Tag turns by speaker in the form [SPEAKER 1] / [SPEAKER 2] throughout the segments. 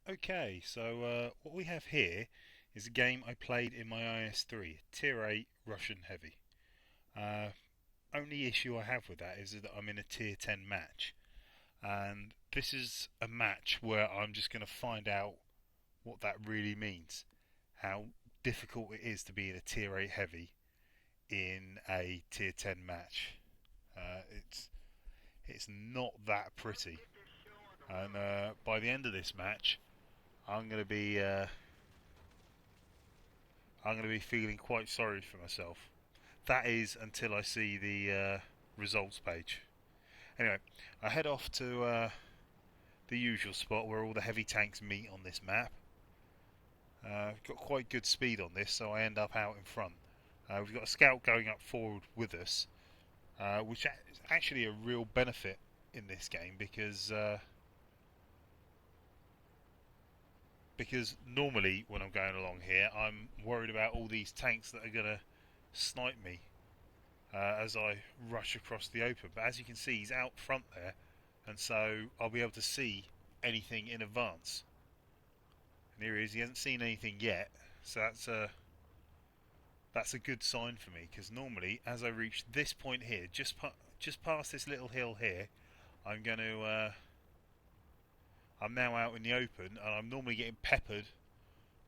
[SPEAKER 1] Okay, so what we have here is a game I played in my IS-3, Tier 8 Russian Heavy. Uh, Only issue I have with that is that I'm in a Tier 10 match, and this is a match where I'm just going to find out what that really means, how difficult it is to be in a Tier 8 Heavy in a Tier 10 match. It's not that pretty, and by the end of this match, I'm going to be uh, I'm going to be feeling quite sorry for myself. That is until I see the results page. Anyway, I head off to the usual spot where all the heavy tanks meet on this map. Got quite good speed on this, so I end up out in front. We've got a scout going up forward with us, which is actually a real benefit in this game because normally when I'm going along here, I'm worried about all these tanks that are going to snipe me as I rush across the open. But as you can see, he's out front there, and so I'll be able to see anything in advance. And here he is. He hasn't seen anything yet, so that's a good sign for me. Because normally, as I reach this point here, just past this little hill here, I'm going to. I'm now out in the open, and I'm normally getting peppered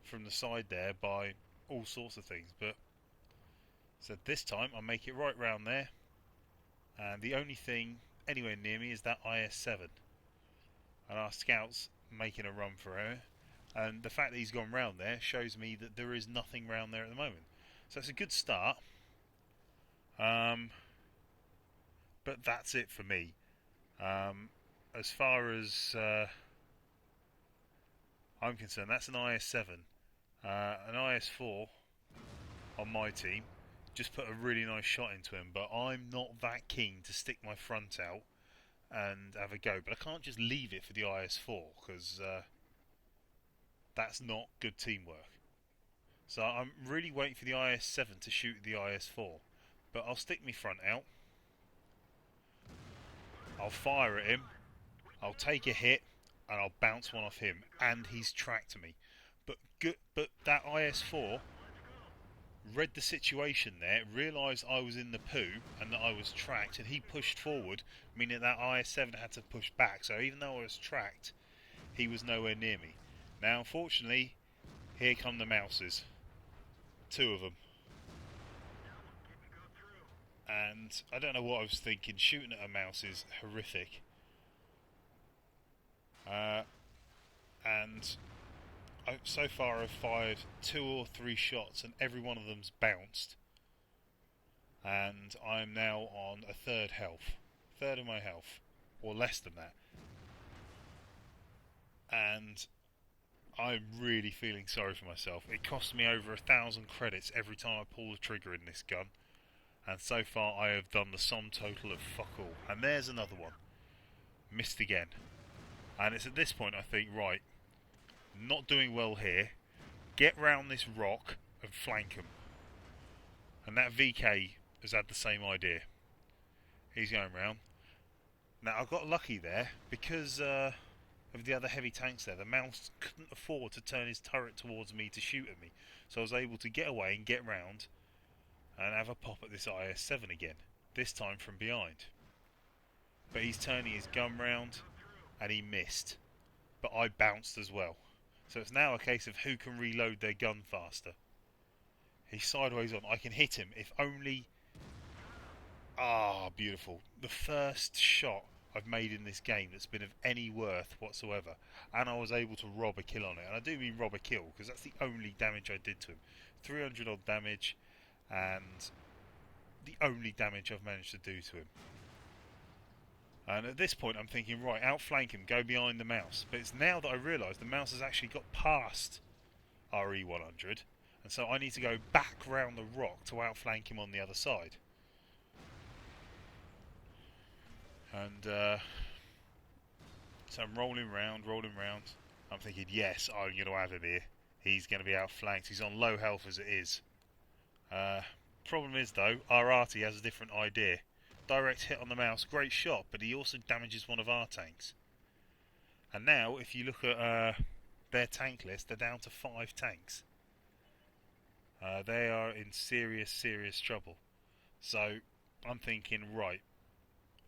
[SPEAKER 1] from the side there by all sorts of things. But so this time, I make it right round there, and the only thing anywhere near me is that IS-7, and our scouts making a run for it. And the fact that he's gone round there shows me that there is nothing round there at the moment. So it's a good start. Um, but that's it for me. As far as I'm concerned, that's an IS-7. An IS-4 on my team just put a really nice shot into him, but I'm not that keen to stick my front out and have a go. But I can't just leave it for the IS-4 because that's not good teamwork. So I'm really waiting for the IS-7 to shoot the IS-4. But I'll stick my front out. I'll fire at him. I'll take a hit, and I'll bounce one off him. And he's tracked me. But that IS-4 read the situation there, realised I was in the poo and that I was tracked, and he pushed forward, meaning that IS-7 had to push back. So even though I was tracked, he was nowhere near me. Now, unfortunately, here come the mouses. Two of them. And I don't know what I was thinking. Shooting at a mouse is horrific. Uh, and so far I've fired 2 or 3 shots and every one of them's bounced. And I'm now on a third health. Third of my health. Or less than that. And I'm really feeling sorry for myself. It costs me over 1,000 credits every time I pull the trigger in this gun. And so far I have done the sum total of fuck all. And there's another one. Missed again. And it's at this point I think, right, not doing well here. Get round this rock and flank him. And that VK has had the same idea. He's going round. Now I got lucky there because of the other heavy tanks there. The mouse couldn't afford to turn his turret towards me to shoot at me. So I was able to get away and get round and have a pop at this IS-7 again. This time from behind. But he's turning his gun round and he missed. But I bounced as well. So it's now a case of who can reload their gun faster. He's sideways on. I can hit him if only... Ah, beautiful. The first shot I've made in this game that's been of any worth whatsoever. And I was able to rob a kill on it. And I do mean rob a kill because that's the only damage I did to him. 300 odd damage and the only damage I've managed to do to him. And at this point I'm thinking, right, outflank him, go behind the mouse. But it's now that I realise the mouse has actually got past RE100, and so I need to go back round the rock to outflank him on the other side. And so I'm rolling round. I'm thinking, yes, I'm going to have him here. He's going to be outflanked. He's on low health as it is. Problem is, though, our arty has a different idea. Direct hit on the mouse, great shot, but he also damages one of our tanks. And now, if you look at their tank list, they're down to 5 tanks. They are in serious, serious trouble. So I'm thinking, right,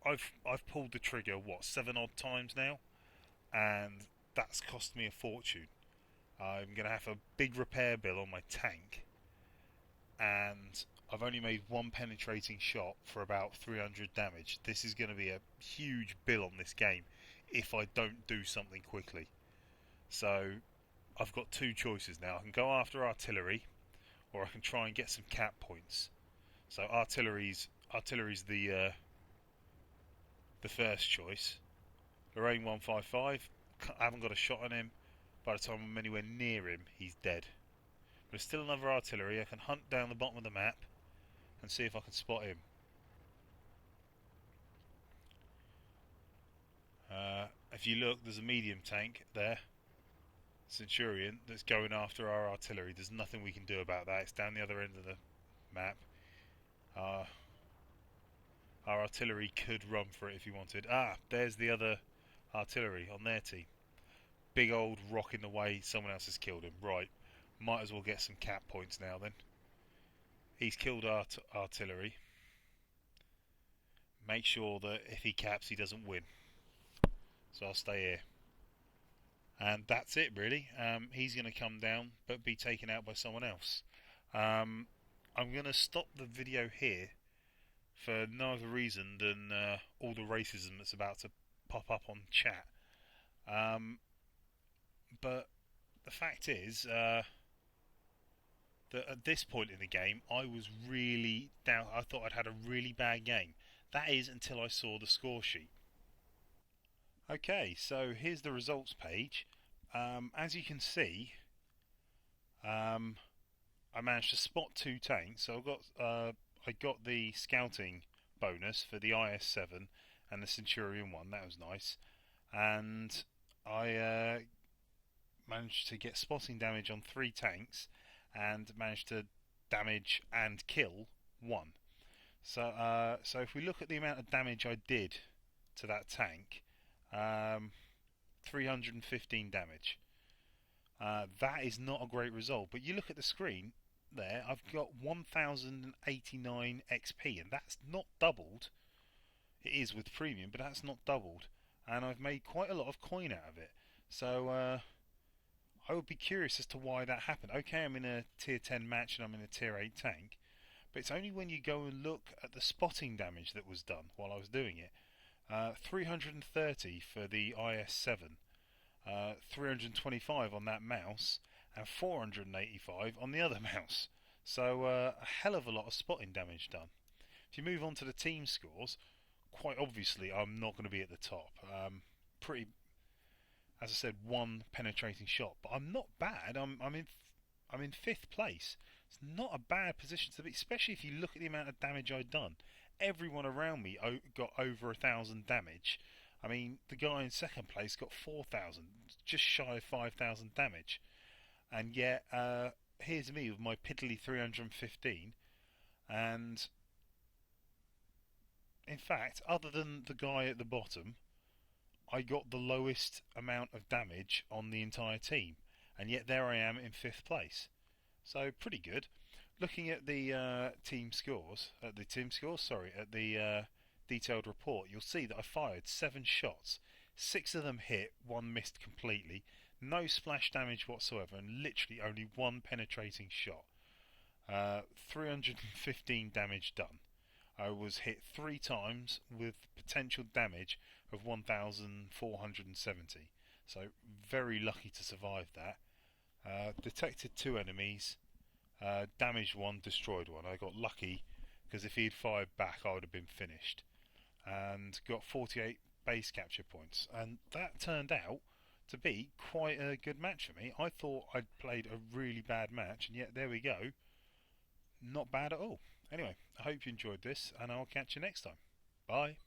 [SPEAKER 1] I've pulled the trigger what 7 odd times now, and that's cost me a fortune. I'm gonna have a big repair bill on my tank, and I've only made one penetrating shot for about 300 damage. This is going to be a huge bill on this game if I don't do something quickly. So I've got two choices now. I can go after artillery, or I can try and get some cap points. So artillery's the first choice. Lorraine 155. I haven't got a shot on him. By the time I'm anywhere near him, he's dead. But there's still another artillery. I can hunt down the bottom of the map and see if I can spot him. If you look, there's a medium tank there, Centurion, that's going after our artillery. There's nothing we can do about that. It's down the other end of the map. Our artillery could run for it if he wanted. There's the other artillery on their team. Big old rock in the way. Someone else has killed him. Right, might as well get some cap points now then. He's killed our artillery. Make sure that if he caps, he doesn't win. So I'll stay here. And that's it really. He's going to come down but be taken out by someone else. I'm going to stop the video here for no other reason than all the racism that's about to pop up on chat. But the fact is that at this point in the game I was really down. I thought I'd had a really bad game. That is until I saw the score sheet. Okay, so here's the results page. As you can see, I managed to spot 2 tanks. So I got the scouting bonus for the IS-3 and the Centurion 1. That was nice, and I managed to get spotting damage on 3 tanks, and managed to damage and kill 1. So if we look at the amount of damage I did to that tank. 315 damage. That is not a great result, but you look at the screen there, I've got 1089 XP, and that's not doubled. It is with premium, but that's not doubled, and I've made quite a lot of coin out of it. So I would be curious as to why that happened. Okay, I'm in a tier 10 match and I'm in a tier 8 tank, but it's only when you go and look at the spotting damage that was done while I was doing it. 330 for the IS-3, 325 on that mouse, and 485 on the other mouse. So a hell of a lot of spotting damage done. If you move on to the team scores, quite obviously I'm not going to be at the top. Pretty, as I said, 1 penetrating shot, but I'm not bad. I'm in 5th place. It's not a bad position to be, especially if you look at the amount of damage I've done. Everyone around me got over 1,000 damage. I mean, the guy in 2nd place got 4,000, just shy of 5,000 damage. And yet, here's me with my piddly 315. And in fact, other than the guy at the bottom, I got the lowest amount of damage on the entire team. And yet there I am in 5th place. So pretty good. Looking at the team scores, at the detailed report, you'll see that I fired 7 shots. 6 of them hit, 1 missed completely. No splash damage whatsoever, and literally only 1 penetrating shot. 315 damage done. I was hit 3 times with potential damage of 1,470. So very lucky to survive that. Detected 2 enemies. Damaged 1, destroyed 1. I got lucky because if he'd fired back I would have been finished. And got 48 base capture points, and that turned out to be quite a good match for me. I thought I'd played a really bad match, and yet there we go. Not bad at all. Anyway, I hope you enjoyed this, and I'll catch you next time. Bye.